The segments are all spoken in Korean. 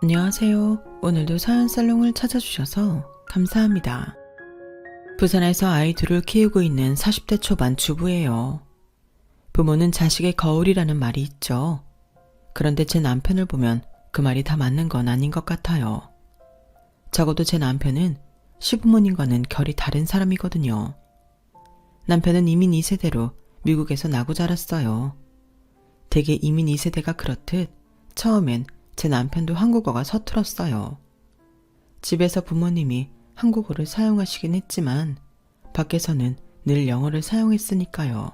안녕하세요. 오늘도 사연살롱을 찾아주셔서 감사합니다. 부산에서 아이 둘을 키우고 있는 40대 초반 주부예요. 부모는 자식의 거울이라는 말이 있죠. 그런데 제 남편을 보면 그 말이 다 맞는 건 아닌 것 같아요. 적어도 제 남편은 시부모님과는 결이 다른 사람이거든요. 남편은 이민 2세대로 미국에서 나고 자랐어요. 대개 이민 2세대가 그렇듯 처음엔 제 남편도 한국어가 서툴었어요. 집에서 부모님이 한국어를 사용하시긴 했지만 밖에서는 늘 영어를 사용했으니까요.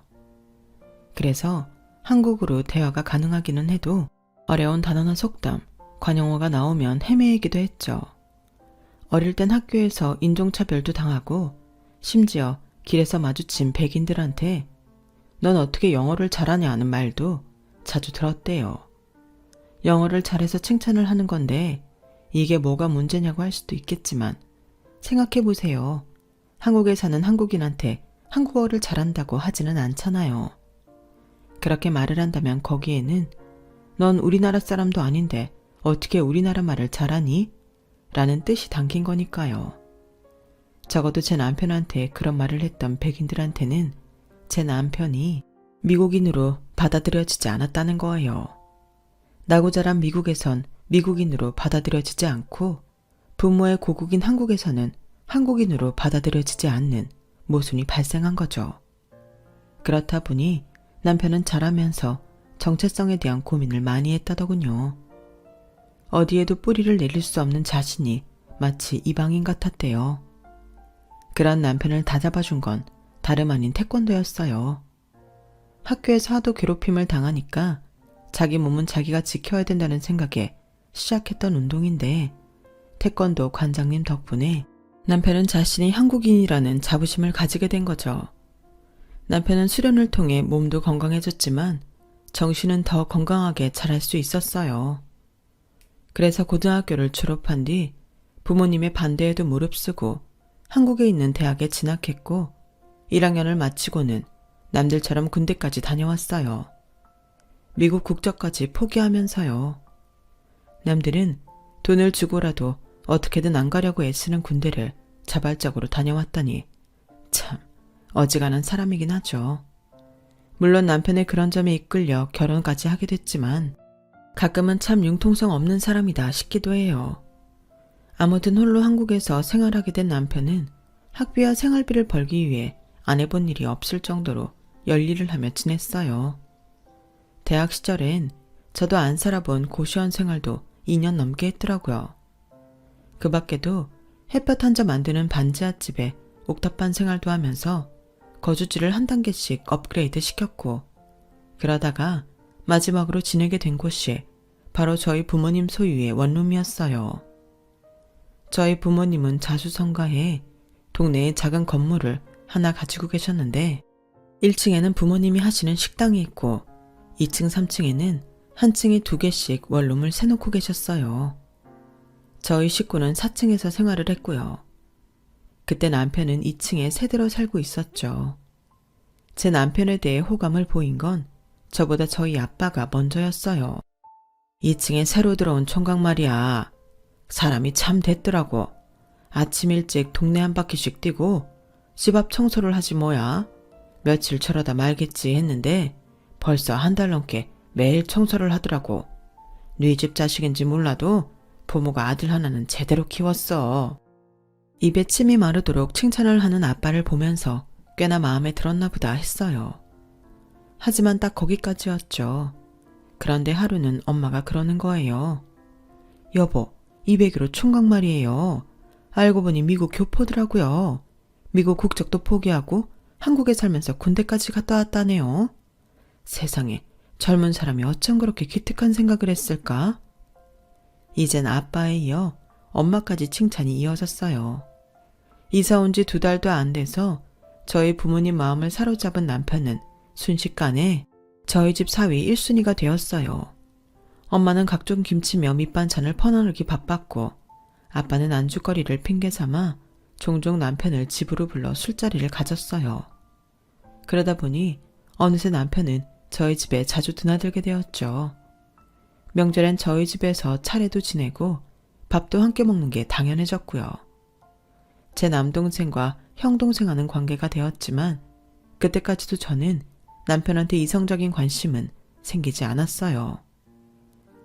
그래서 한국어로 대화가 가능하기는 해도 어려운 단어나 속담, 관용어가 나오면 헤매이기도 했죠. 어릴 땐 학교에서 인종차별도 당하고 심지어 길에서 마주친 백인들한테 넌 어떻게 영어를 잘하냐 하는 말도 자주 들었대요. 영어를 잘해서 칭찬을 하는 건데 이게 뭐가 문제냐고 할 수도 있겠지만 생각해보세요. 한국에 사는 한국인한테 한국어를 잘한다고 하지는 않잖아요. 그렇게 말을 한다면 거기에는 넌 우리나라 사람도 아닌데 어떻게 우리나라 말을 잘하니? 라는 뜻이 담긴 거니까요. 적어도 제 남편한테 그런 말을 했던 백인들한테는 제 남편이 미국인으로 받아들여지지 않았다는 거예요. 나고 자란 미국에선 미국인으로 받아들여지지 않고 부모의 고국인 한국에서는 한국인으로 받아들여지지 않는 모순이 발생한 거죠. 그렇다 보니 남편은 자라면서 정체성에 대한 고민을 많이 했다더군요. 어디에도 뿌리를 내릴 수 없는 자신이 마치 이방인 같았대요. 그런 남편을 다잡아준 건 다름 아닌 태권도였어요. 학교에서 하도 괴롭힘을 당하니까 자기 몸은 자기가 지켜야 된다는 생각에 시작했던 운동인데 태권도 관장님 덕분에 남편은 자신이 한국인이라는 자부심을 가지게 된 거죠. 남편은 수련을 통해 몸도 건강해졌지만 정신은 더 건강하게 자랄 수 있었어요. 그래서 고등학교를 졸업한 뒤 부모님의 반대에도 무릅쓰고 한국에 있는 대학에 진학했고 1학년을 마치고는 남들처럼 군대까지 다녀왔어요. 미국 국적까지 포기하면서요. 남들은 돈을 주고라도 어떻게든 안 가려고 애쓰는 군대를 자발적으로 다녀왔다니 참 어지간한 사람이긴 하죠. 물론 남편의 그런 점에 이끌려 결혼까지 하게 됐지만 가끔은 참 융통성 없는 사람이다 싶기도 해요. 아무튼 홀로 한국에서 생활하게 된 남편은 학비와 생활비를 벌기 위해 안 해본 일이 없을 정도로 열일을 하며 지냈어요. 대학 시절엔 저도 안 살아본 고시원 생활도 2년 넘게 했더라고요. 그 밖에도 햇볕 한 점 만드는 반지하집에 옥탑방 생활도 하면서 거주지를 한 단계씩 업그레이드 시켰고 그러다가 마지막으로 지내게 된 곳이 바로 저희 부모님 소유의 원룸이었어요. 저희 부모님은 자수성가해 동네에 작은 건물을 하나 가지고 계셨는데 1층에는 부모님이 하시는 식당이 있고 2층, 3층에는 한 층에 2개씩 원룸을 세놓고 계셨어요. 저희 식구는 4층에서 생활을 했고요. 그때 남편은 2층에 세대로 살고 있었죠. 제 남편에 대해 호감을 보인 건 저보다 저희 아빠가 먼저였어요. 2층에 새로 들어온 총각 말이야. 사람이 참 됐더라고. 아침 일찍 동네 한 바퀴씩 뛰고 집 앞 청소를 하지 뭐야. 며칠 저러다 말겠지 했는데 벌써 한 달 넘게 매일 청소를 하더라고. 네 집 자식인지 몰라도 부모가 아들 하나는 제대로 키웠어. 입에 침이 마르도록 칭찬을 하는 아빠를 보면서 꽤나 마음에 들었나 보다 했어요. 하지만 딱 거기까지였죠. 그런데 하루는 엄마가 그러는 거예요. 여보, 200으로 총각 말이에요. 알고 보니 미국 교포더라고요. 미국 국적도 포기하고 한국에 살면서 군대까지 갔다 왔다네요. 세상에 젊은 사람이 어쩜 그렇게 기특한 생각을 했을까? 이젠 아빠에 이어 엄마까지 칭찬이 이어졌어요. 이사 온 지 2달도 안 돼서 저희 부모님 마음을 사로잡은 남편은 순식간에 저희 집 사위 1순위가 되었어요. 엄마는 각종 김치며 밑반찬을 퍼나르기 바빴고 아빠는 안주거리를 핑계삼아 종종 남편을 집으로 불러 술자리를 가졌어요. 그러다 보니 어느새 남편은 저희 집에 자주 드나들게 되었죠. 명절엔 저희 집에서 차례도 지내고 밥도 함께 먹는 게 당연해졌고요. 제 남동생과 형동생하는 관계가 되었지만 그때까지도 저는 남편한테 이성적인 관심은 생기지 않았어요.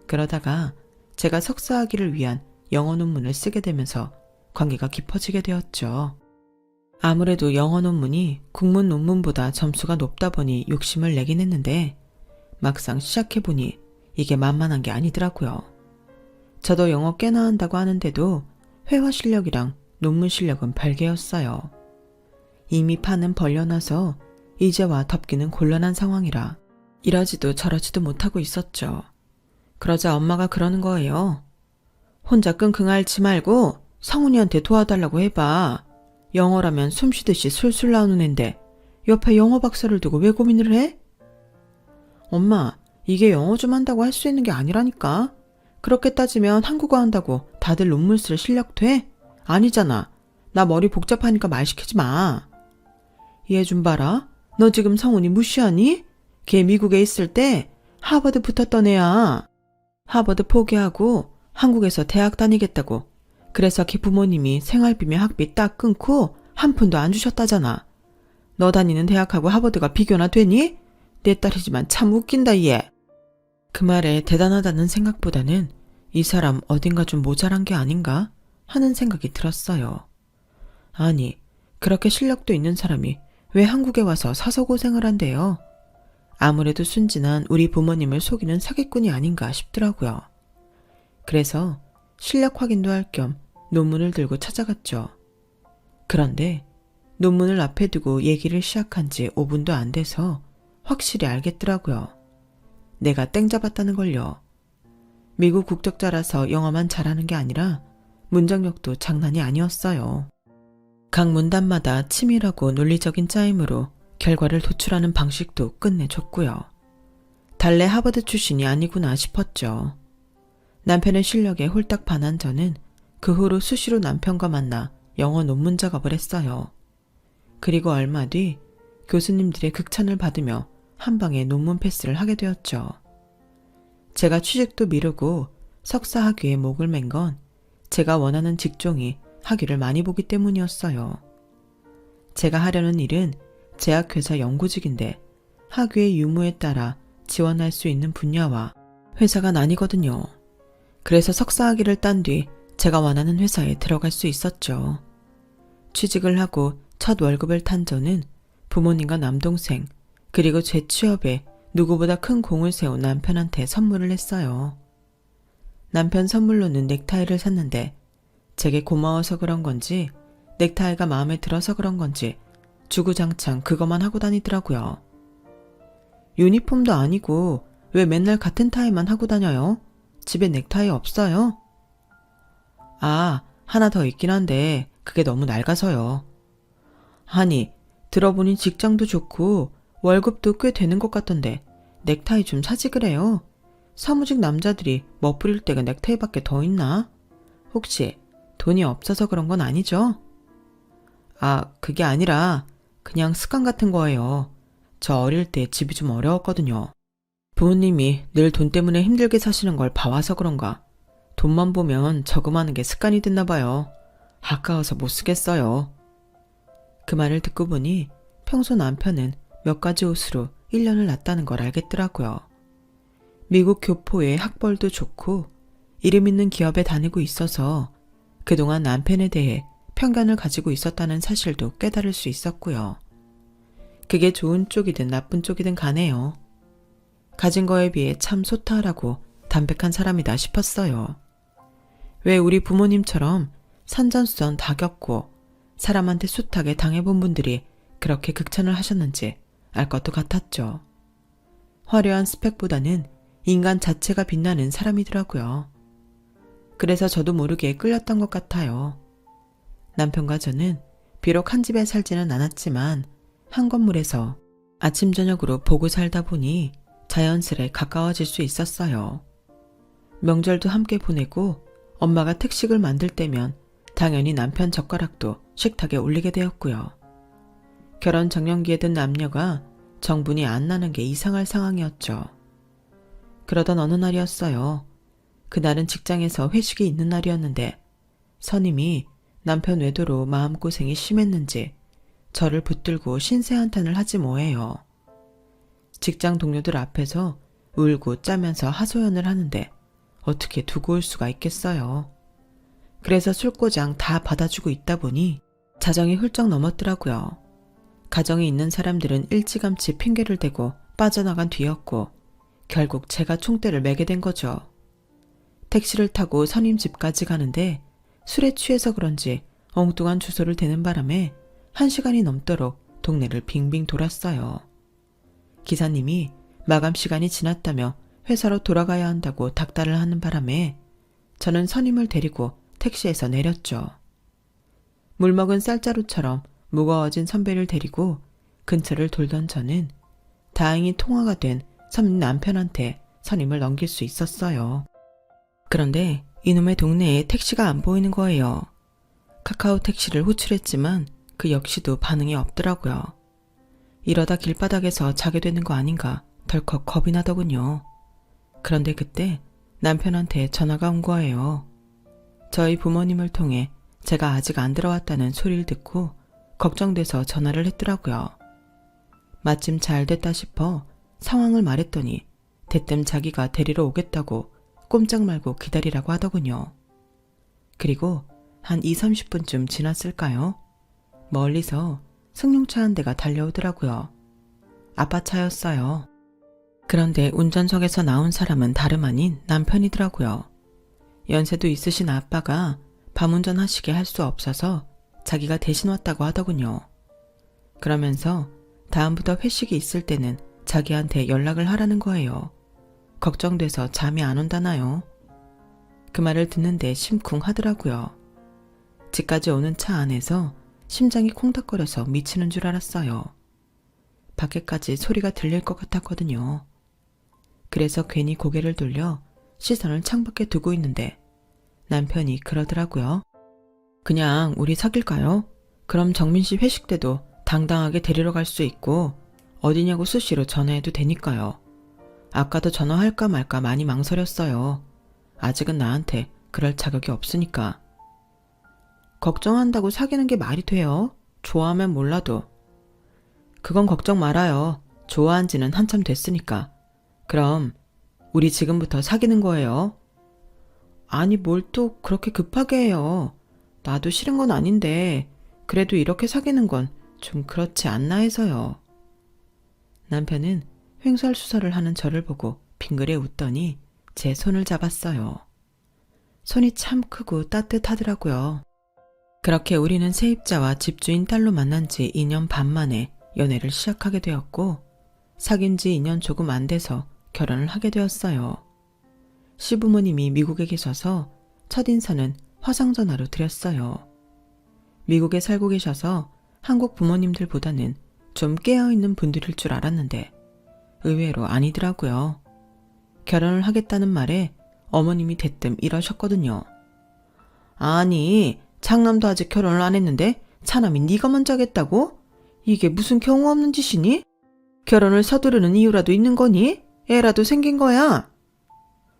그러다가 제가 석사학위를 위한 영어 논문을 쓰게 되면서 관계가 깊어지게 되었죠. 아무래도 영어 논문이 국문 논문보다 점수가 높다 보니 욕심을 내긴 했는데 막상 시작해보니 이게 만만한 게 아니더라고요. 저도 영어 꽤나 한다고 하는데도 회화 실력이랑 논문 실력은 별개였어요. 이미 판은 벌려놔서 이제와 덮기는 곤란한 상황이라 이러지도 저러지도 못하고 있었죠. 그러자 엄마가 그러는 거예요. 혼자 끙끙 앓지 말고 성훈이한테 도와달라고 해봐. 영어라면 숨쉬듯이 술술 나오는 앤데 옆에 영어 박사를 두고 왜 고민을 해? 엄마, 이게 영어 좀 한다고 할 수 있는 게 아니라니까. 그렇게 따지면 한국어 한다고 다들 논문 쓸 실력 돼? 아니잖아. 나 머리 복잡하니까 말 시키지 마. 얘 좀 봐라. 너 지금 성훈이 무시하니? 걔 미국에 있을 때 하버드 붙었던 애야. 하버드 포기하고 한국에서 대학 다니겠다고. 그래서 걔 부모님이 생활비며 학비 딱 끊고 한 푼도 안 주셨다잖아. 너 다니는 대학하고 하버드가 비교나 되니? 내 딸이지만 참 웃긴다 얘. 그 말에 대단하다는 생각보다는 이 사람 어딘가 좀 모자란 게 아닌가 하는 생각이 들었어요. 아니, 그렇게 실력도 있는 사람이 왜 한국에 와서 사서 고생을 한대요? 아무래도 순진한 우리 부모님을 속이는 사기꾼이 아닌가 싶더라고요. 그래서 실력 확인도 할 겸 논문을 들고 찾아갔죠. 그런데 논문을 앞에 두고 얘기를 시작한 지 5분도 안 돼서 확실히 알겠더라고요. 내가 땡 잡았다는 걸요. 미국 국적자라서 영어만 잘하는 게 아니라 문장력도 장난이 아니었어요. 각 문단마다 치밀하고 논리적인 짜임으로 결과를 도출하는 방식도 끝내줬고요. 달래 하버드 출신이 아니구나 싶었죠. 남편의 실력에 홀딱 반한 저는 그 후로 수시로 남편과 만나 영어 논문 작업을 했어요. 그리고 얼마 뒤 교수님들의 극찬을 받으며 한 방에 논문 패스를 하게 되었죠. 제가 취직도 미루고 석사 학위에 목을 맨 건 제가 원하는 직종이 학위를 많이 보기 때문이었어요. 제가 하려는 일은 제약회사 연구직인데 학위의 유무에 따라 지원할 수 있는 분야와 회사가 나뉘거든요. 그래서 석사 학위를 딴 뒤 제가 원하는 회사에 들어갈 수 있었죠. 취직을 하고 첫 월급을 탄 저는 부모님과 남동생 그리고 제 취업에 누구보다 큰 공을 세운 남편한테 선물을 했어요. 남편 선물로는 넥타이를 샀는데 제게 고마워서 그런 건지 넥타이가 마음에 들어서 그런 건지 주구장창 그것만 하고 다니더라고요. 유니폼도 아니고 왜 맨날 같은 타이만 하고 다녀요? 집에 넥타이 없어요? 아, 하나 더 있긴 한데 그게 너무 낡아서요. 아니, 들어보니 직장도 좋고 월급도 꽤 되는 것 같던데 넥타이 좀 사지 그래요. 사무직 남자들이 멋부릴 때가 넥타이밖에 더 있나? 혹시 돈이 없어서 그런 건 아니죠? 아, 그게 아니라 그냥 습관 같은 거예요. 저 어릴 때 집이 좀 어려웠거든요. 부모님이 늘 돈 때문에 힘들게 사시는 걸 봐와서 그런가 돈만 보면 저금하는 게 습관이 됐나 봐요. 아까워서 못 쓰겠어요. 그 말을 듣고 보니 평소 남편은 몇 가지 옷으로 1년을 났다는 걸 알겠더라고요. 미국 교포의 학벌도 좋고 이름 있는 기업에 다니고 있어서 그동안 남편에 대해 편견을 가지고 있었다는 사실도 깨달을 수 있었고요. 그게 좋은 쪽이든 나쁜 쪽이든 가네요. 가진 거에 비해 참 소탈하고 담백한 사람이다 싶었어요. 왜 우리 부모님처럼 산전수전 다 겪고 사람한테 숱하게 당해본 분들이 그렇게 극찬을 하셨는지 알 것도 같았죠. 화려한 스펙보다는 인간 자체가 빛나는 사람이더라고요. 그래서 저도 모르게 끌렸던 것 같아요. 남편과 저는 비록 한 집에 살지는 않았지만 한 건물에서 아침 저녁으로 보고 살다 보니 자연스레 가까워질 수 있었어요. 명절도 함께 보내고 엄마가 특식을 만들 때면 당연히 남편 젓가락도 식탁에 올리게 되었고요. 결혼 정년기에 든 남녀가 정분이 안 나는 게 이상할 상황이었죠. 그러던 어느 날이었어요. 그날은 직장에서 회식이 있는 날이었는데 선임이 남편 외도로 마음고생이 심했는지 저를 붙들고 신세한탄을 하지 뭐예요. 직장 동료들 앞에서 울고 짜면서 하소연을 하는데 어떻게 두고 올 수가 있겠어요. 그래서 술고장 다 받아주고 있다 보니 자정이 훌쩍 넘었더라고요. 가정이 있는 사람들은 일찌감치 핑계를 대고 빠져나간 뒤였고 결국 제가 총대를 매게 된 거죠. 택시를 타고 선임 집까지 가는데 술에 취해서 그런지 엉뚱한 주소를 대는 바람에 1시간이 넘도록 동네를 빙빙 돌았어요. 기사님이 마감 시간이 지났다며 회사로 돌아가야 한다고 닥달을 하는 바람에 저는 선임을 데리고 택시에서 내렸죠. 물먹은 쌀자루처럼 무거워진 선배를 데리고 근처를 돌던 저는 다행히 통화가 된 선임 남편한테 선임을 넘길 수 있었어요. 그런데 이놈의 동네에 택시가 안 보이는 거예요. 카카오 택시를 호출했지만 그 역시도 반응이 없더라고요. 이러다 길바닥에서 자게 되는 거 아닌가 덜컥 겁이 나더군요. 그런데 그때 남편한테 전화가 온 거예요. 저희 부모님을 통해 제가 아직 안 들어왔다는 소리를 듣고 걱정돼서 전화를 했더라고요. 마침 잘 됐다 싶어 상황을 말했더니 대뜸 자기가 데리러 오겠다고 꼼짝 말고 기다리라고 하더군요. 그리고 한 20-30분쯤 지났을까요? 멀리서 승용차 한 대가 달려오더라고요. 아빠 차였어요. 그런데 운전석에서 나온 사람은 다름 아닌 남편이더라고요. 연세도 있으신 아빠가 밤 운전하시게 할 수 없어서 자기가 대신 왔다고 하더군요. 그러면서 다음부터 회식이 있을 때는 자기한테 연락을 하라는 거예요. 걱정돼서 잠이 안 온다나요? 그 말을 듣는데 심쿵하더라고요. 집까지 오는 차 안에서 심장이 콩닥거려서 미치는 줄 알았어요. 밖에까지 소리가 들릴 것 같았거든요. 그래서 괜히 고개를 돌려 시선을 창밖에 두고 있는데 남편이 그러더라고요. 그냥 우리 사귈까요? 그럼 정민 씨 회식 때도 당당하게 데리러 갈 수 있고 어디냐고 수시로 전화해도 되니까요. 아까도 전화할까 말까 많이 망설였어요. 아직은 나한테 그럴 자격이 없으니까. 걱정한다고 사귀는 게 말이 돼요? 좋아하면 몰라도. 그건 걱정 말아요. 좋아한 지는 한참 됐으니까. 그럼 우리 지금부터 사귀는 거예요? 아니 뭘 또 그렇게 급하게 해요. 나도 싫은 건 아닌데 그래도 이렇게 사귀는 건 좀 그렇지 않나 해서요. 남편은 횡설수설을 하는 저를 보고 빙그레 웃더니 제 손을 잡았어요. 손이 참 크고 따뜻하더라고요. 그렇게 우리는 세입자와 집주인 딸로 만난 지 2년 반 만에 연애를 시작하게 되었고 사귄 지 2년 조금 안 돼서 결혼을 하게 되었어요. 시부모님이 미국에 계셔서 첫인사는 화상전화로 드렸어요. 미국에 살고 계셔서 한국 부모님들보다는 좀 깨어있는 분들일 줄 알았는데 의외로 아니더라고요. 결혼을 하겠다는 말에 어머님이 대뜸 이러셨거든요. 아니, 장남도 아직 결혼을 안 했는데 차남이 네가 먼저 하겠다고? 이게 무슨 경우 없는 짓이니? 결혼을 서두르는 이유라도 있는 거니? 애라도 생긴 거야?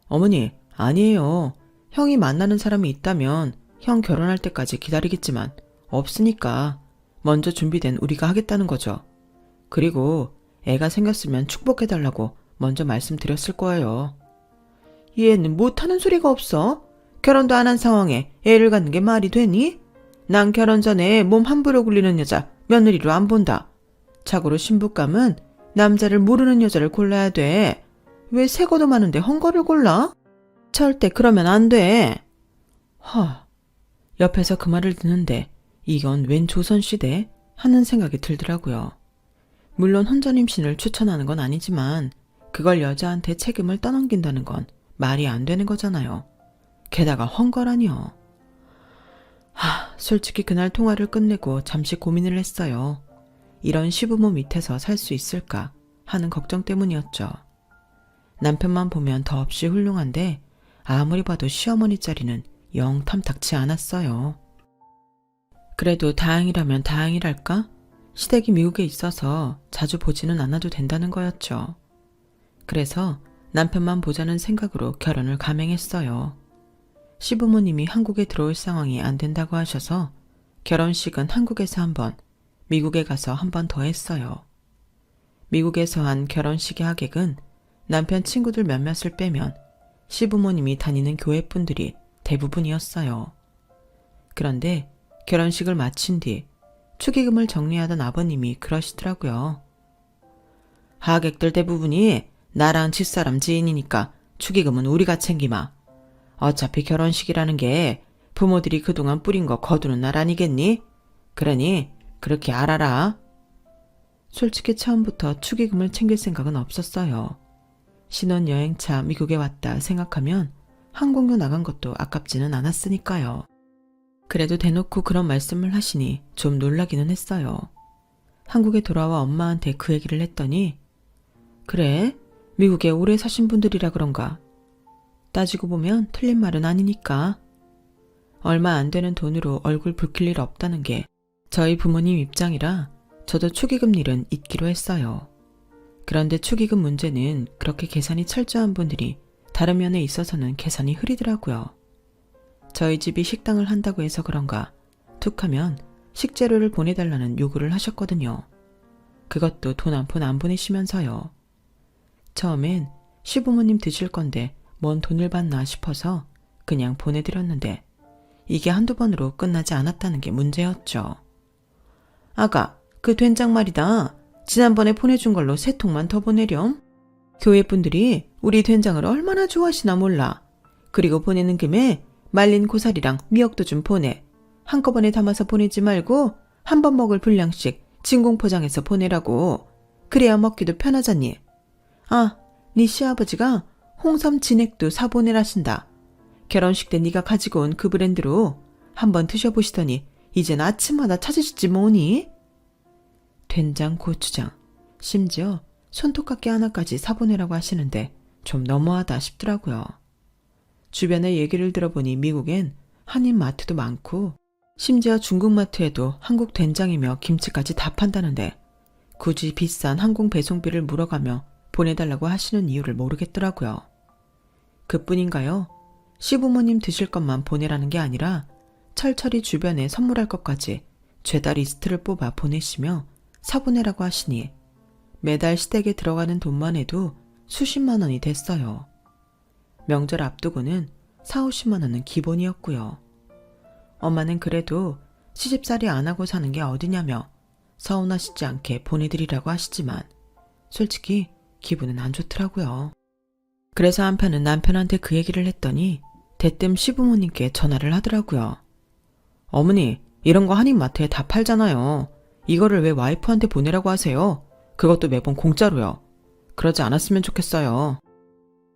어머니, 아니에요. 형이 만나는 사람이 있다면 형 결혼할 때까지 기다리겠지만 없으니까 먼저 준비된 우리가 하겠다는 거죠. 그리고 애가 생겼으면 축복해달라고 먼저 말씀드렸을 거예요. 얘는 못하는 소리가 없어. 결혼도 안 한 상황에 애를 갖는 게 말이 되니? 난 결혼 전에 몸 함부로 굴리는 여자 며느리로 안 본다. 자고로 신부감은 남자를 모르는 여자를 골라야 돼. 왜 새거도 많은데 헝거를 골라? 절대 그러면 안 돼. 옆에서 그 말을 듣는데 이건 웬 조선시대? 하는 생각이 들더라고요. 물론 혼전 임신을 추천하는 건 아니지만 그걸 여자한테 책임을 떠넘긴다는 건 말이 안 되는 거잖아요. 게다가 헝거라니요. 솔직히 그날 통화를 끝내고 잠시 고민을 했어요. 이런 시부모 밑에서 살 수 있을까 하는 걱정 때문이었죠. 남편만 보면 더없이 훌륭한데 아무리 봐도 시어머니 자리는 영 탐탁치 않았어요. 그래도 다행이라면 다행이랄까? 시댁이 미국에 있어서 자주 보지는 않아도 된다는 거였죠. 그래서 남편만 보자는 생각으로 결혼을 감행했어요. 시부모님이 한국에 들어올 상황이 안 된다고 하셔서 결혼식은 한국에서 한 번, 미국에 가서 한 번 더 했어요. 미국에서 한 결혼식의 하객은 남편 친구들 몇몇을 빼면 시부모님이 다니는 교회 분들이 대부분이었어요. 그런데 결혼식을 마친 뒤 축의금을 정리하던 아버님이 그러시더라고요. 하객들 대부분이 나랑 집사람 지인이니까 축의금은 우리가 챙기마. 어차피 결혼식이라는 게 부모들이 그동안 뿌린 거 거두는 날 아니겠니? 그러니 그렇게 알아라. 솔직히 처음부터 축의금을 챙길 생각은 없었어요. 신혼여행차 미국에 왔다 생각하면 항공료 나간 것도 아깝지는 않았으니까요. 그래도 대놓고 그런 말씀을 하시니 좀 놀라기는 했어요. 한국에 돌아와 엄마한테 그 얘기를 했더니 그래? 미국에 오래 사신 분들이라 그런가? 따지고 보면 틀린 말은 아니니까. 얼마 안 되는 돈으로 얼굴 붉힐 일 없다는 게 저희 부모님 입장이라 저도 축의금 일은 잊기로 했어요. 그런데 축의금 문제는 그렇게 계산이 철저한 분들이 다른 면에 있어서는 계산이 흐리더라고요. 저희 집이 식당을 한다고 해서 그런가 툭하면 식재료를 보내달라는 요구를 하셨거든요. 그것도 돈 한 푼 안 보내시면서요. 처음엔 시부모님 드실 건데 뭔 돈을 받나 싶어서 그냥 보내드렸는데 이게 한두 번으로 끝나지 않았다는 게 문제였죠. 아가, 그 된장 말이다. 지난번에 보내준 걸로 3통만 더 보내렴. 교회 분들이 우리 된장을 얼마나 좋아하시나 몰라. 그리고 보내는 김에 말린 고사리랑 미역도 좀 보내. 한꺼번에 담아서 보내지 말고 한 번 먹을 분량씩 진공 포장해서 보내라고. 그래야 먹기도 편하잖니. 아, 네 시아버지가 홍삼 진액도 사보내라신다. 결혼식 때 네가 가지고 온 그 브랜드로 한번 드셔보시더니 이젠 아침마다 찾으시지 뭐니? 된장, 고추장, 심지어 손톱깎이 하나까지 사보내라고 하시는데 좀 너무하다 싶더라고요. 주변에 얘기를 들어보니 미국엔 한인 마트도 많고 심지어 중국 마트에도 한국 된장이며 김치까지 다 판다는데 굳이 비싼 항공 배송비를 물어가며 보내달라고 하시는 이유를 모르겠더라고요. 그뿐인가요? 시부모님 드실 것만 보내라는 게 아니라 철철이 주변에 선물할 것까지 죄다 리스트를 뽑아 보내시며 사보내라고 하시니 매달 시댁에 들어가는 돈만 해도 수십만 원이 됐어요. 명절 앞두고는 40~50만 원은 기본이었고요. 엄마는 그래도 시집살이 안 하고 사는 게 어디냐며 서운하시지 않게 보내드리라고 하시지만 솔직히 기분은 안 좋더라고요. 그래서 한편은 남편한테 그 얘기를 했더니 대뜸 시부모님께 전화를 하더라고요. 어머니, 이런 거 한인마트에 다 팔잖아요. 이거를 왜 와이프한테 보내라고 하세요? 그것도 매번 공짜로요. 그러지 않았으면 좋겠어요.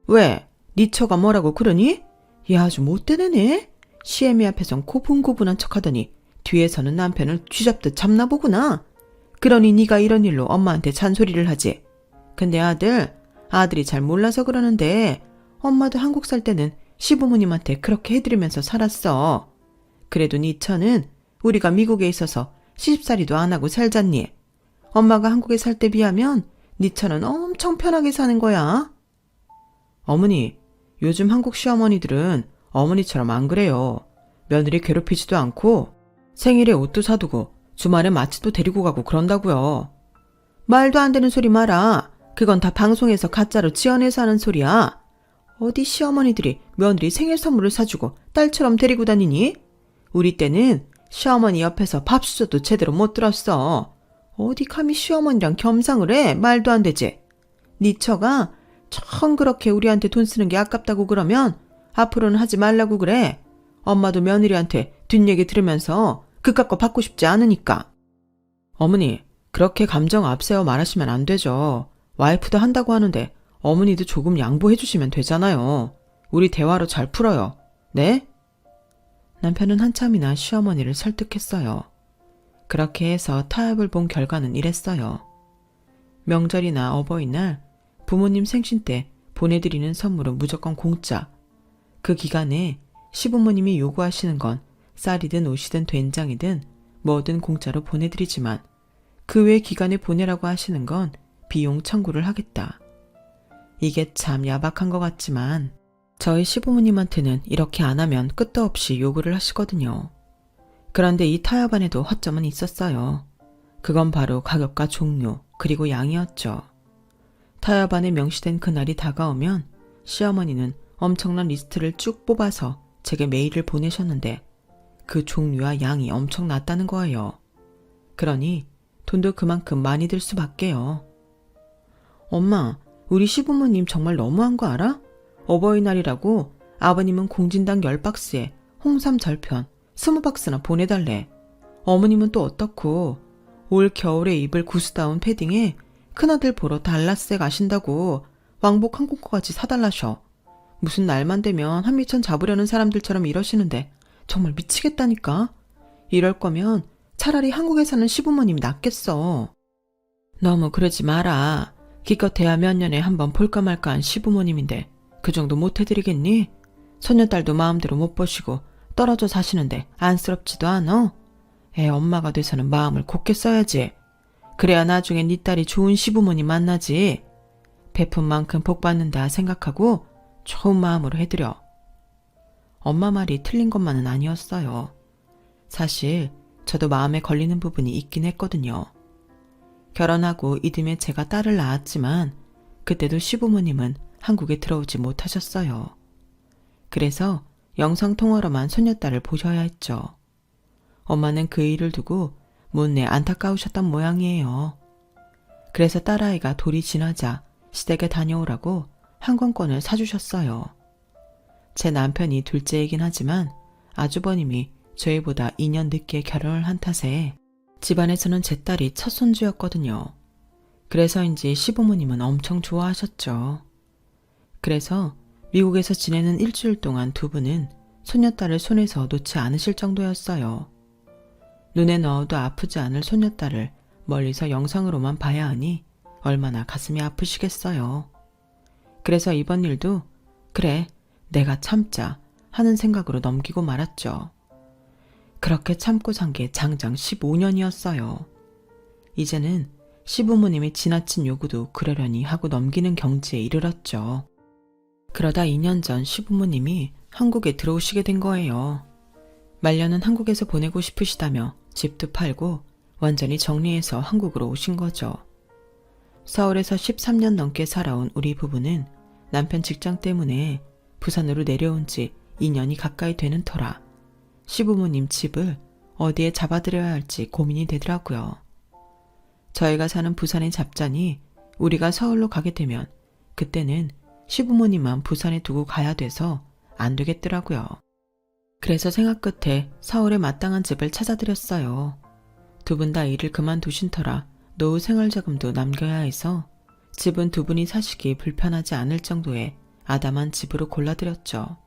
왜? 네 처가 뭐라고 그러니? 얘 아주 못된 애네. 시애미 앞에선 고분고분한 척하더니 뒤에서는 남편을 쥐잡듯 잡나 보구나. 그러니 네가 이런 일로 엄마한테 잔소리를 하지. 근데 아들이 잘 몰라서 그러는데 엄마도 한국 살 때는 시부모님한테 그렇게 해드리면서 살았어. 그래도 네 처는 우리가 미국에 있어서 시집살이도 안 하고 살잖니. 엄마가 한국에 살 때 비하면 네 처는 엄청 편하게 사는 거야. 어머니, 요즘 한국 시어머니들은 어머니처럼 안 그래요. 며느리 괴롭히지도 않고 생일에 옷도 사두고 주말에 마트도 데리고 가고 그런다고요. 말도 안 되는 소리 마라. 그건 다 방송에서 가짜로 지어내서 하는 소리야. 어디 시어머니들이 며느리 생일 선물을 사주고 딸처럼 데리고 다니니? 우리 때는 시어머니 옆에서 밥수저도 제대로 못 들었어. 어디 감히 시어머니랑 겸상을 해? 말도 안 되지. 네 처가 청 그렇게 우리한테 돈 쓰는 게 아깝다고 그러면 앞으로는 하지 말라고 그래. 엄마도 며느리한테 뒷얘기 들으면서 그깟 거 받고 싶지 않으니까. 어머니, 그렇게 감정 앞세워 말하시면 안 되죠. 와이프도 한다고 하는데 어머니도 조금 양보해 주시면 되잖아요. 우리 대화로 잘 풀어요. 네? 남편은 한참이나 시어머니를 설득했어요. 그렇게 해서 타협을 본 결과는 이랬어요. 명절이나 어버이날, 부모님 생신 때 보내드리는 선물은 무조건 공짜. 그 기간에 시부모님이 요구하시는 건 쌀이든 옷이든 된장이든 뭐든 공짜로 보내드리지만 그 외 기간에 보내라고 하시는 건 비용 청구를 하겠다. 이게 참 야박한 것 같지만 저희 시부모님한테는 이렇게 안 하면 끝도 없이 요구를 하시거든요. 그런데 이 타협안에도 허점은 있었어요. 그건 바로 가격과 종류 그리고 양이었죠. 타협안에 명시된 그날이 다가오면 시어머니는 엄청난 리스트를 쭉 뽑아서 제게 메일을 보내셨는데 그 종류와 양이 엄청 낮다는 거예요. 그러니 돈도 그만큼 많이 들 수밖에요. 엄마, 우리 시부모님 정말 너무한 거 알아? 어버이날이라고 아버님은 공진당 10박스에 홍삼 절편 20박스나 보내달래. 어머님은 또 어떻고 올 겨울에 입을 구스다운 패딩에 큰아들 보러 달라스에 가신다고 왕복 항공권까지 사달라셔. 무슨 날만 되면 한미천 잡으려는 사람들처럼 이러시는데 정말 미치겠다니까. 이럴 거면 차라리 한국에 사는 시부모님이 낫겠어. 너무 그러지 마라. 기껏 해야 몇 년에 한번 볼까 말까 한 시부모님인데 그 정도 못 해드리겠니? 손녀딸도 마음대로 못 보시고 떨어져 사시는데 안쓰럽지도 않아? 애 엄마가 돼서는 마음을 곱게 써야지. 그래야 나중에 네 딸이 좋은 시부모님 만나지. 베푼 만큼 복 받는다 생각하고 좋은 마음으로 해드려. 엄마 말이 틀린 것만은 아니었어요. 사실 저도 마음에 걸리는 부분이 있긴 했거든요. 결혼하고 이듬해 제가 딸을 낳았지만 그때도 시부모님은 한국에 들어오지 못하셨어요. 그래서 영상통화로만 손녀딸을 보셔야 했죠. 엄마는 그 일을 두고 못내 안타까우셨던 모양이에요. 그래서 딸아이가 돌이 지나자 시댁에 다녀오라고 항공권을 사주셨어요. 제 남편이 둘째이긴 하지만 아주버님이 저희보다 2년 늦게 결혼을 한 탓에 집안에서는 제 딸이 첫 손주였거든요. 그래서인지 시부모님은 엄청 좋아하셨죠. 그래서 미국에서 지내는 일주일 동안 두 분은 손녀딸을 손에서 놓지 않으실 정도였어요. 눈에 넣어도 아프지 않을 손녀딸을 멀리서 영상으로만 봐야 하니 얼마나 가슴이 아프시겠어요. 그래서 이번 일도 그래, 내가 참자 하는 생각으로 넘기고 말았죠. 그렇게 참고 산 게 장장 15년이었어요. 이제는 시부모님의 지나친 요구도 그러려니 하고 넘기는 경지에 이르렀죠. 그러다 2년 전 시부모님이 한국에 들어오시게 된 거예요. 말년은 한국에서 보내고 싶으시다며 집도 팔고 완전히 정리해서 한국으로 오신 거죠. 서울에서 13년 넘게 살아온 우리 부부는 남편 직장 때문에 부산으로 내려온 지 2년이 가까이 되는 터라 시부모님 집을 어디에 잡아드려야 할지 고민이 되더라고요. 저희가 사는 부산에 잡자니 우리가 서울로 가게 되면 그때는 시부모님만 부산에 두고 가야 돼서 안 되겠더라고요. 그래서 생각 끝에 서울에 마땅한 집을 찾아드렸어요. 두 분 다 일을 그만두신 터라 노후 생활자금도 남겨야 해서 집은 두 분이 사시기 불편하지 않을 정도의 아담한 집으로 골라드렸죠.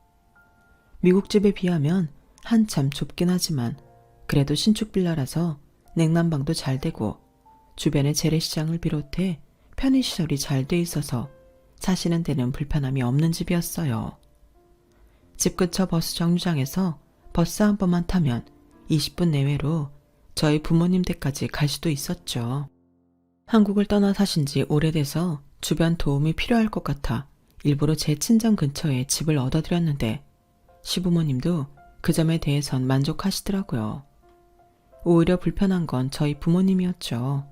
미국 집에 비하면 한참 좁긴 하지만 그래도 신축 빌라라서 냉난방도 잘 되고 주변에 재래시장을 비롯해 편의시설이 잘 돼 있어서 사시는 데는 불편함이 없는 집이었어요. 집 근처 버스 정류장에서 버스 한 번만 타면 20분 내외로 저희 부모님 댁까지 갈 수도 있었죠. 한국을 떠나 사신 지 오래돼서 주변 도움이 필요할 것 같아 일부러 제 친정 근처에 집을 얻어드렸는데 시부모님도 그 점에 대해선 만족하시더라고요. 오히려 불편한 건 저희 부모님이었죠.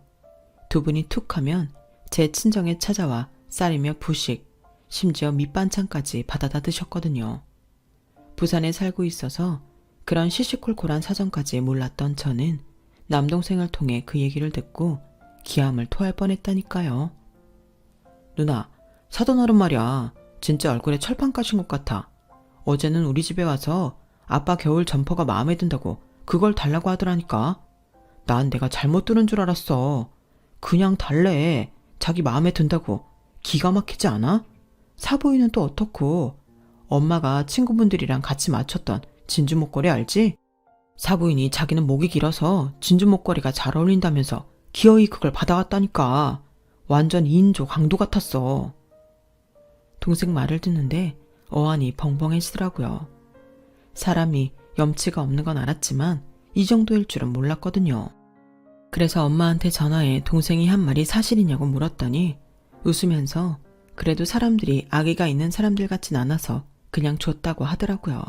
두 분이 툭 하면 제 친정에 찾아와 쌀이며 부식, 심지어 밑반찬까지 받아다 드셨거든요. 부산에 살고 있어서 그런 시시콜콜한 사정까지 몰랐던 저는 남동생을 통해 그 얘기를 듣고 기함을 토할 뻔했다니까요. 누나, 사돈어른 말이야. 진짜 얼굴에 철판 까신 것 같아. 어제는 우리 집에 와서 아빠 겨울 점퍼가 마음에 든다고 그걸 달라고 하더라니까. 난 내가 잘못 들은 줄 알았어. 그냥 달래. 자기 마음에 든다고. 기가 막히지 않아? 사부인은 또 어떻고. 엄마가 친구분들이랑 같이 맞췄던 진주 목걸이 알지? 사부인이 자기는 목이 길어서 진주 목걸이가 잘 어울린다면서 기어이 그걸 받아갔다니까. 완전 2인조 강도 같았어. 동생 말을 듣는데 어안이 벙벙해지더라고요. 사람이 염치가 없는 건 알았지만 이 정도일 줄은 몰랐거든요. 그래서 엄마한테 전화해 동생이 한 말이 사실이냐고 물었더니 웃으면서 그래도 사람들이 아기가 있는 사람들 같진 않아서 그냥 줬다고 하더라고요.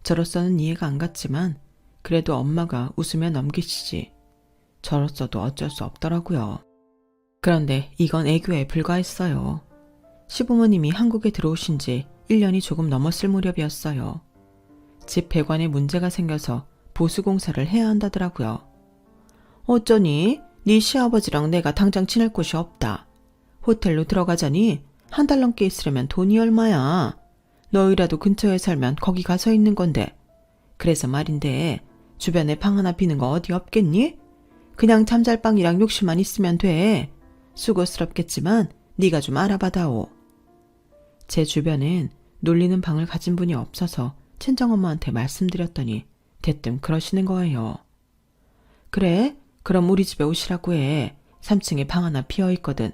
저로서는 이해가 안 갔지만 그래도 엄마가 웃으며 넘기시지 저로서도 어쩔 수 없더라고요. 그런데 이건 애교에 불과했어요. 시부모님이 한국에 들어오신 지 1년이 조금 넘었을 무렵이었어요. 집 배관에 문제가 생겨서 보수공사를 해야 한다더라고요. 어쩌니? 네 시아버지랑 내가 당장 지낼 곳이 없다. 호텔로 들어가자니 한 달 넘게 있으려면 돈이 얼마야. 너희라도 근처에 살면 거기 가서 있는 건데. 그래서 말인데 주변에 방 하나 비는 거 어디 없겠니? 그냥 잠잘방이랑 욕실만 있으면 돼. 수고스럽겠지만 네가 좀 알아봐다오. 제 주변엔 놀리는 방을 가진 분이 없어서 친정엄마한테 말씀드렸더니 대뜸 그러시는 거예요. 그래? 그럼 우리 집에 오시라고 해. 3층에 방 하나 비어있거든.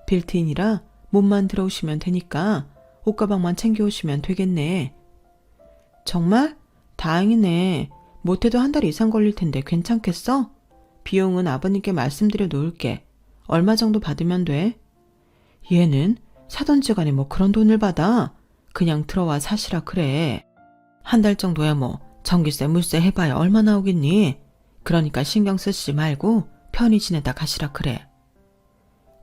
빌트인이라 몸만 들어오시면 되니까 옷가방만 챙겨오시면 되겠네. 정말? 다행이네. 못해도 한 달 이상 걸릴 텐데 괜찮겠어? 비용은 아버님께 말씀드려 놓을게. 얼마 정도 받으면 돼? 얘는 사돈지간에 뭐 그런 돈을 받아? 그냥 들어와 사시라 그래. 한 달 정도야 뭐 전기세 물세 해봐야 얼마 나오겠니? 그러니까 신경 쓰시지 말고 편히 지내다 가시라 그래.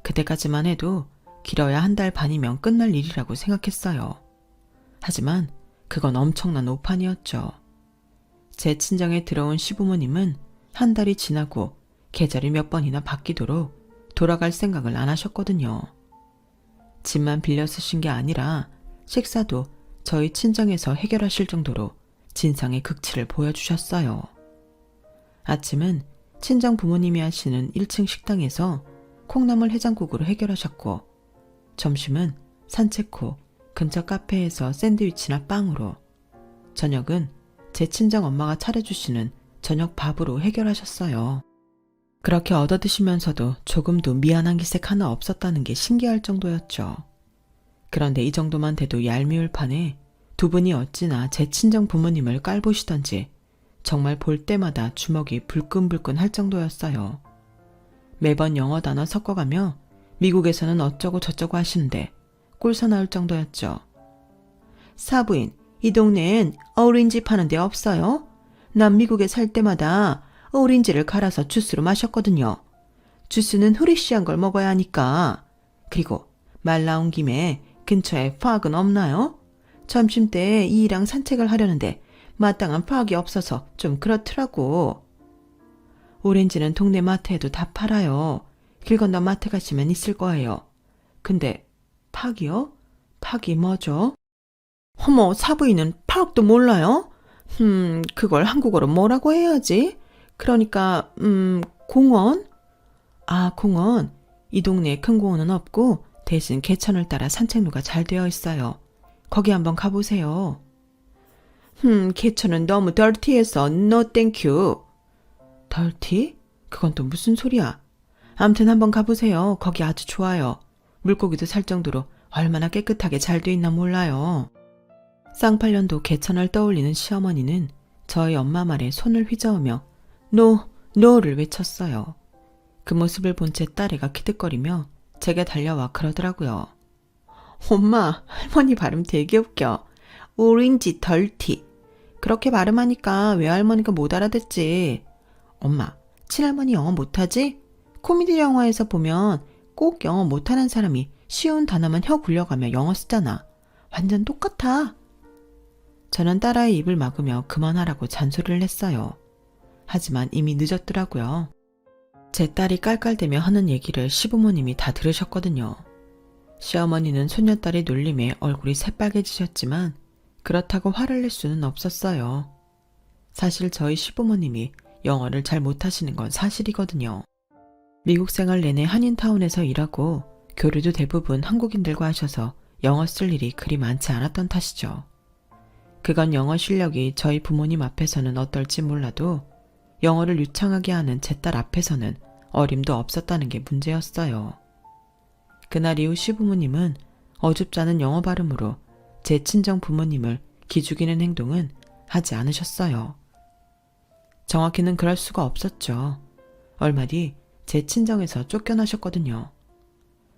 그때까지만 해도 길어야 한 달 반이면 끝날 일이라고 생각했어요. 하지만 그건 엄청난 오판이었죠. 제 친정에 들어온 시부모님은 한 달이 지나고 계절이 몇 번이나 바뀌도록 돌아갈 생각을 안 하셨거든요. 집만 빌려 쓰신 게 아니라 식사도 저희 친정에서 해결하실 정도로 진상의 극치를 보여주셨어요. 아침은 친정 부모님이 하시는 1층 식당에서 콩나물 해장국으로 해결하셨고, 점심은 산책 후 근처 카페에서 샌드위치나 빵으로, 저녁은 제 친정 엄마가 차려주시는 저녁 밥으로 해결하셨어요. 그렇게 얻어드시면서도 조금도 미안한 기색 하나 없었다는 게 신기할 정도였죠. 그런데 이 정도만 돼도 얄미울 판에 두 분이 어찌나 제 친정 부모님을 깔보시던지 정말 볼 때마다 주먹이 불끈불끈 할 정도였어요. 매번 영어 단어 섞어가며 미국에서는 어쩌고 저쩌고 하시는데 꿀서 나올 정도였죠. 사부인, 이 동네엔 어린지 파는 데 없어요? 난 미국에 살 때마다 오렌지를 갈아서 주스로 마셨거든요. 주스는 후리쉬한 걸 먹어야 하니까. 그리고 말 나온 김에 근처에 파악은 없나요? 점심때 이랑 산책을 하려는데 마땅한 파악이 없어서 좀 그렇더라고. 오렌지는 동네 마트에도 다 팔아요. 길 건너 마트 가시면 있을 거예요. 근데 파악이요? 파악이 뭐죠? 어머, 사부인은 파악도 몰라요? 그걸 한국어로 뭐라고 해야지? 그러니까 공원? 아, 공원. 이 동네에 큰 공원은 없고 대신 개천을 따라 산책로가 잘 되어 있어요. 거기 한번 가보세요. 개천은 너무 덜티해서 no 땡큐. 덜티? 그건 또 무슨 소리야? 암튼 한번 가보세요. 거기 아주 좋아요. 물고기도 살 정도로 얼마나 깨끗하게 잘 돼 있나 몰라요. 쌍팔년도 개천을 떠올리는 시어머니는 저희 엄마 말에 손을 휘저으며 노를 외쳤어요. 그 모습을 본 제 딸애가 키득거리며 제게 달려와 그러더라고요. 엄마, 할머니 발음 되게 웃겨. 오렌지 덜티. 그렇게 발음하니까 외할머니가 못 알아듣지. 엄마, 친할머니 영어 못하지? 코미디 영화에서 보면 꼭 영어 못하는 사람이 쉬운 단어만 혀 굴려가며 영어 쓰잖아. 완전 똑같아. 저는 딸아이 입을 막으며 그만하라고 잔소리를 했어요. 하지만 이미 늦었더라고요. 제 딸이 깔깔대며 하는 얘기를 시부모님이 다 들으셨거든요. 시어머니는 손녀딸의 놀림에 얼굴이 새빨개지셨지만 그렇다고 화를 낼 수는 없었어요. 사실 저희 시부모님이 영어를 잘 못하시는 건 사실이거든요. 미국 생활 내내 한인타운에서 일하고 교류도 대부분 한국인들과 하셔서 영어 쓸 일이 그리 많지 않았던 탓이죠. 그건 영어 실력이 저희 부모님 앞에서는 어떨지 몰라도 영어를 유창하게 하는 제 딸 앞에서는 어림도 없었다는 게 문제였어요. 그날 이후 시부모님은 어줍지 않은 영어 발음으로 제 친정 부모님을 기죽이는 행동은 하지 않으셨어요. 정확히는 그럴 수가 없었죠. 얼마 뒤 제 친정에서 쫓겨나셨거든요.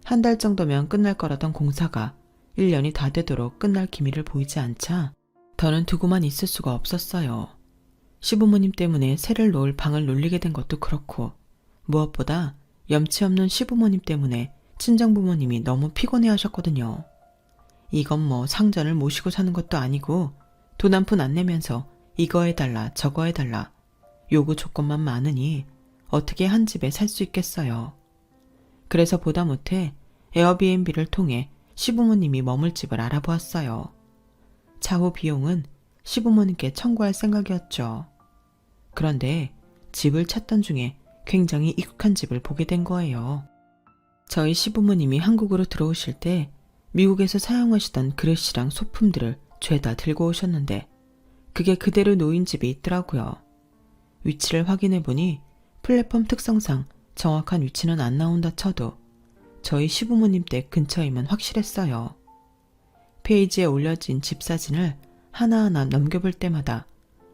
한 달 정도면 끝날 거라던 공사가 1년이 다 되도록 끝날 기미를 보이지 않자 더는 두고만 있을 수가 없었어요. 시부모님 때문에 새를 놓을 방을 놀리게 된 것도 그렇고 무엇보다 염치 없는 시부모님 때문에 친정부모님이 너무 피곤해 하셨거든요. 이건 뭐 상전을 모시고 사는 것도 아니고 돈 한 푼 안 내면서 이거 해달라 저거 해달라 요구 조건만 많으니 어떻게 한 집에 살 수 있겠어요. 그래서 보다 못해 에어비앤비를 통해 시부모님이 머물 집을 알아보았어요. 차후 비용은 시부모님께 청구할 생각이었죠. 그런데 집을 찾던 중에 굉장히 익숙한 집을 보게 된 거예요. 저희 시부모님이 한국으로 들어오실 때 미국에서 사용하시던 그릇이랑 소품들을 죄다 들고 오셨는데 그게 그대로 놓인 집이 있더라고요. 위치를 확인해보니 플랫폼 특성상 정확한 위치는 안 나온다 쳐도 저희 시부모님 댁 근처임은 확실했어요. 페이지에 올려진 집 사진을 하나하나 넘겨볼 때마다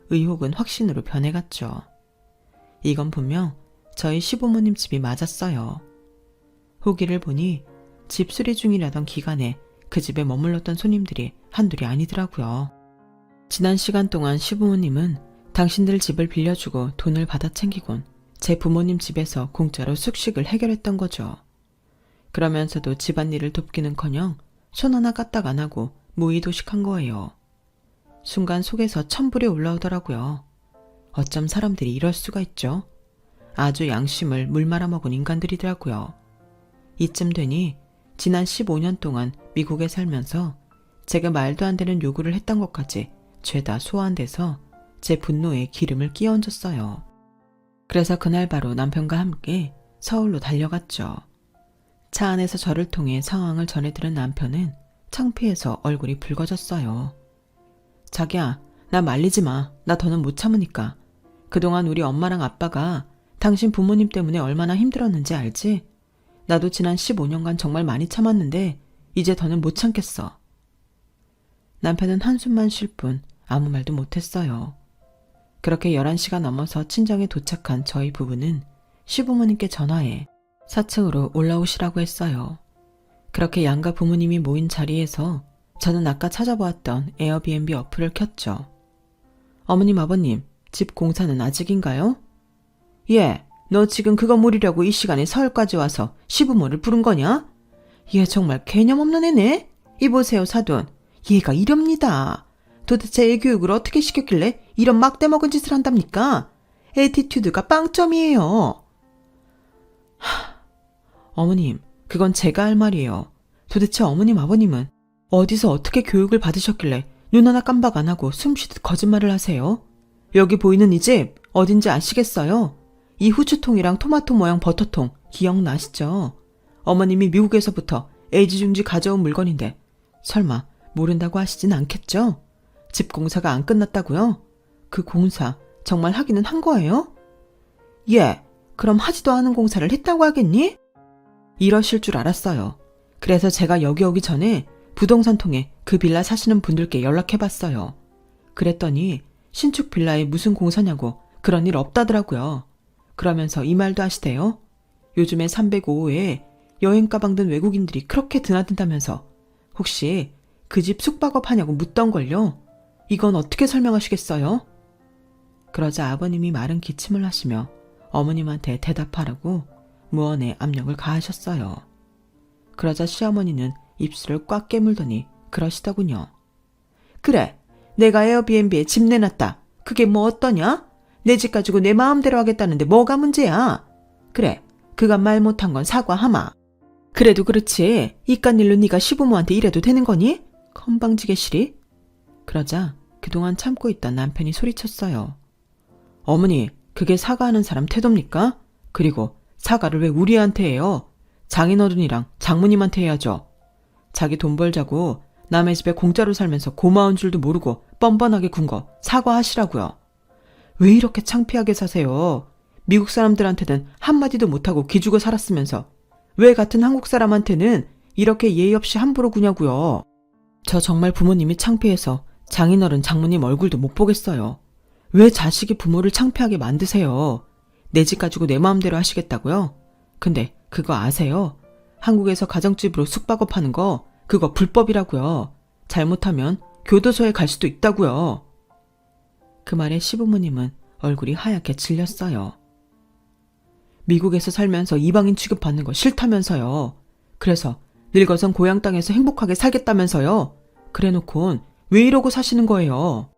의혹은 확신으로 변해갔죠. 이건 분명 저희 시부모님 집이 맞았어요. 후기를 보니 집 수리 중이라던 기간에 그 집에 머물렀던 손님들이 한둘이 아니더라고요. 지난 시간 동안 시부모님은 당신들 집을 빌려주고 돈을 받아 챙기곤 제 부모님 집에서 공짜로 숙식을 해결했던 거죠. 그러면서도 집안일을 돕기는커녕 손 하나 까딱 안 하고 무의도식한 거예요. 순간 속에서 천불이 올라오더라고요. 어쩜 사람들이 이럴 수가 있죠? 아주 양심을 물 말아먹은 인간들이더라고요. 이쯤 되니 지난 15년 동안 미국에 살면서 제가 말도 안 되는 요구를 했던 것까지 죄다 소환돼서 제 분노에 기름을 끼얹었어요. 그래서 그날 바로 남편과 함께 서울로 달려갔죠. 차 안에서 저를 통해 상황을 전해들은 남편은 창피해서 얼굴이 붉어졌어요. 자기야, 나 말리지 마. 나 더는 못 참으니까. 그동안 우리 엄마랑 아빠가 당신 부모님 때문에 얼마나 힘들었는지 알지? 나도 지난 15년간 정말 많이 참았는데 이제 더는 못 참겠어. 남편은 한숨만 쉴 뿐 아무 말도 못했어요. 그렇게 11시가 넘어서 친정에 도착한 저희 부부는 시부모님께 전화해 4층으로 올라오시라고 했어요. 그렇게 양가 부모님이 모인 자리에서 저는 아까 찾아보았던 에어비앤비 어플을 켰죠. 어머님, 아버님, 집 공사는 아직인가요? 예, 너 지금 그거 물으려고 이 시간에 서울까지 와서 시부모를 부른 거냐? 얘 정말 개념 없는 애네? 이보세요, 사돈. 얘가 이럽니다. 도대체 애 교육을 어떻게 시켰길래 이런 막대먹은 짓을 한답니까? 애티튜드가 빵점이에요. 어머님, 그건 제가 할 말이에요. 도대체 어머님, 아버님은 어디서 어떻게 교육을 받으셨길래 눈 하나 깜박 안 하고 숨쉬듯 거짓말을 하세요? 여기 보이는 이 집 어딘지 아시겠어요? 이 후추통이랑 토마토 모양 버터통 기억나시죠? 어머님이 미국에서부터 애지중지 가져온 물건인데 설마 모른다고 하시진 않겠죠? 집 공사가 안 끝났다고요? 그 공사 정말 하기는 한 거예요? 예, 그럼 하지도 않은 공사를 했다고 하겠니? 이러실 줄 알았어요. 그래서 제가 여기 오기 전에 부동산 통해 그 빌라 사시는 분들께 연락해봤어요. 그랬더니 신축 빌라에 무슨 공사냐고 그런 일 없다더라고요. 그러면서 이 말도 하시대요. 요즘에 305호에 여행 가방 든 외국인들이 그렇게 드나든다면서 혹시 그 집 숙박업 하냐고 묻던걸요. 이건 어떻게 설명하시겠어요? 그러자 아버님이 마른 기침을 하시며 어머님한테 대답하라고 무언의 압력을 가하셨어요. 그러자 시어머니는 입술을 꽉 깨물더니 그러시더군요. 그래, 내가 에어비앤비에 집 내놨다. 그게 뭐 어떠냐? 내 집 가지고 내 마음대로 하겠다는데 뭐가 문제야? 그래, 그가 말 못한 건 사과하마. 그래도 그렇지, 이깟 일로 네가 시부모한테 이래도 되는 거니? 건방지게. 그러자 그동안 참고 있던 남편이 소리쳤어요. 어머니, 그게 사과하는 사람 태도입니까? 그리고 사과를 왜 우리한테 해요? 장인어른이랑 장모님한테 해야죠. 자기 돈 벌자고 남의 집에 공짜로 살면서 고마운 줄도 모르고 뻔뻔하게 군 거 사과하시라고요. 왜 이렇게 창피하게 사세요? 미국 사람들한테는 한마디도 못하고 기죽어 살았으면서 왜 같은 한국 사람한테는 이렇게 예의 없이 함부로 구냐고요. 저 정말 부모님이 창피해서 장인어른 장모님 얼굴도 못 보겠어요. 왜 자식이 부모를 창피하게 만드세요? 내 집 가지고 내 마음대로 하시겠다고요? 근데 그거 아세요? 한국에서 가정집으로 숙박업하는 거 그거 불법이라고요. 잘못하면 교도소에 갈 수도 있다고요. 그 말에 시부모님은 얼굴이 하얗게 질렸어요. 미국에서 살면서 이방인 취급받는 거 싫다면서요. 그래서 늙어선 고향 땅에서 행복하게 살겠다면서요. 그래놓곤 왜 이러고 사시는 거예요.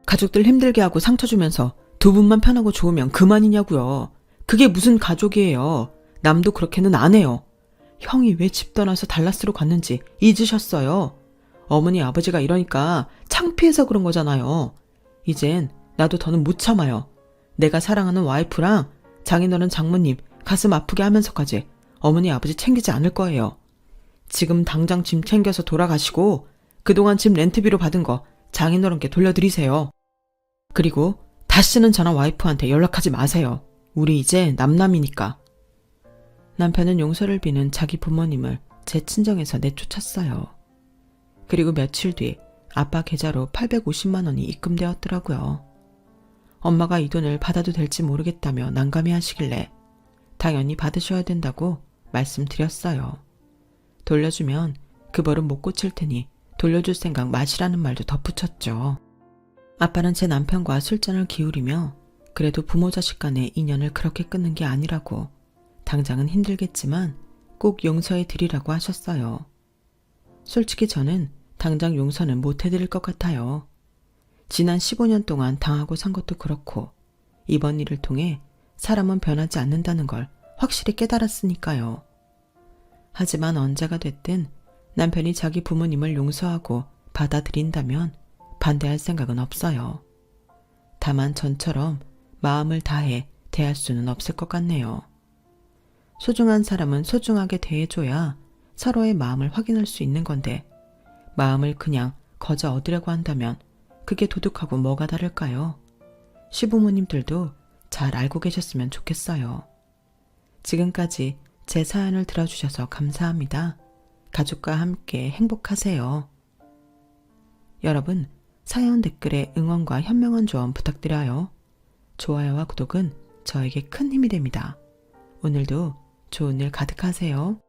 가족들 힘들게 하고 상처 주면서 두 분만 편하고 좋으면 그만이냐고요. 그게 무슨 가족이에요. 남도 그렇게는 안 해요. 형이 왜 집 떠나서 달라스로 갔는지 잊으셨어요. 어머니 아버지가 이러니까 창피해서 그런 거잖아요. 이젠 나도 더는 못 참아요. 내가 사랑하는 와이프랑 장인어른 장모님 가슴 아프게 하면서까지 어머니 아버지 챙기지 않을 거예요. 지금 당장 짐 챙겨서 돌아가시고 그동안 집 렌트비로 받은 거 장인어른께 돌려드리세요. 그리고 다시는 저랑 와이프한테 연락하지 마세요. 우리 이제 남남이니까. 남편은 용서를 비는 자기 부모님을 제 친정에서 내쫓았어요. 그리고 며칠 뒤 아빠 계좌로 850만 원이 입금되었더라고요. 엄마가 이 돈을 받아도 될지 모르겠다며 난감해 하시길래 당연히 받으셔야 된다고 말씀드렸어요. 돌려주면 그 벌은 못 고칠 테니 돌려줄 생각 마시라는 말도 덧붙였죠. 아빠는 제 남편과 술잔을 기울이며 그래도 부모 자식 간의 인연을 그렇게 끊는 게 아니라고 당장은 힘들겠지만 꼭 용서해 드리라고 하셨어요. 솔직히 저는 당장 용서는 못 해드릴 것 같아요. 지난 15년 동안 당하고 산 것도 그렇고 이번 일을 통해 사람은 변하지 않는다는 걸 확실히 깨달았으니까요. 하지만 언제가 됐든 남편이 자기 부모님을 용서하고 받아들인다면 반대할 생각은 없어요. 다만 전처럼 마음을 다해 대할 수는 없을 것 같네요. 소중한 사람은 소중하게 대해줘야 서로의 마음을 확인할 수 있는 건데 마음을 그냥 거저 얻으려고 한다면 그게 도둑하고 뭐가 다를까요? 시부모님들도 잘 알고 계셨으면 좋겠어요. 지금까지 제 사연을 들어주셔서 감사합니다. 가족과 함께 행복하세요. 여러분, 사연 댓글에 응원과 현명한 조언 부탁드려요. 좋아요와 구독은 저에게 큰 힘이 됩니다. 오늘도 좋은 일 가득하세요.